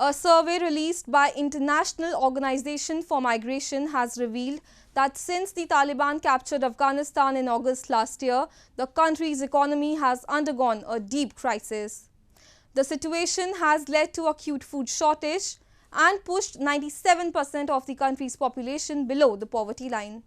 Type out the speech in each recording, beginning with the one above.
A survey released by International Organization for Migration has revealed that since the Taliban captured Afghanistan in August last year, the country's economy has undergone a deep crisis. The situation has led to acute food shortage and pushed 97% of the country's population below the poverty line.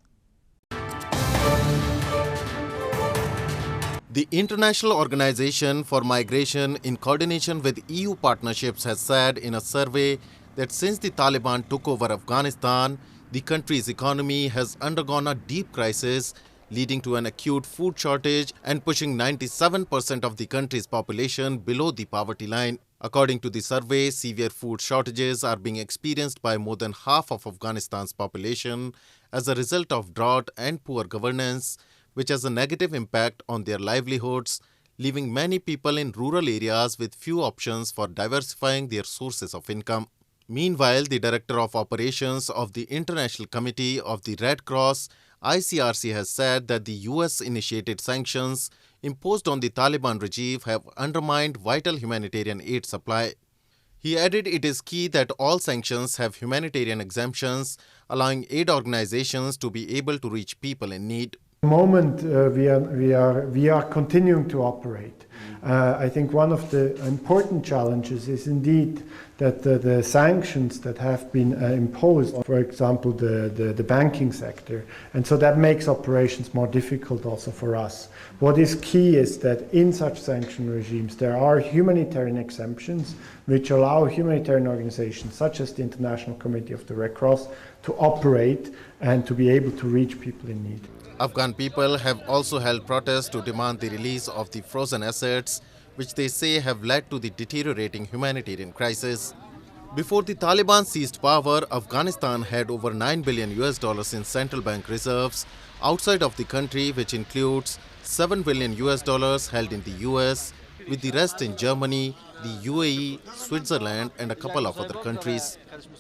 The International Organization for Migration, in coordination with EU partnerships, has said in a survey that since the Taliban took over Afghanistan, the country's economy has undergone a deep crisis, leading to an acute food shortage and pushing 97% of the country's population below the poverty line. According to the survey, severe food shortages are being experienced by more than half of Afghanistan's population as a result of drought and poor governance, which has a negative impact on their livelihoods, leaving many people in rural areas with few options for diversifying their sources of income. Meanwhile, the Director of Operations of the International Committee of the Red Cross, ICRC, has said that the US-initiated sanctions imposed on the Taliban regime have undermined vital humanitarian aid supply. He added it is key that all sanctions have humanitarian exemptions, allowing aid organizations to be able to reach people in need. At the moment, we are continuing to operate. I think one of the important challenges is indeed that the sanctions that have been imposed, for example, the banking sector, and so that makes operations more difficult also for us. What is key is that in such sanction regimes there are humanitarian exemptions which allow humanitarian organizations such as the International Committee of the Red Cross to operate and to be able to reach people in need. Afghan people have also held protests to demand the release of the frozen assets, which they say have led to the deteriorating humanitarian crisis. Before the Taliban seized power, Afghanistan had over $9 billion in central bank reserves outside of the country, which includes $7 billion held in the US, with the rest in Germany, the UAE, Switzerland, and a couple of other countries.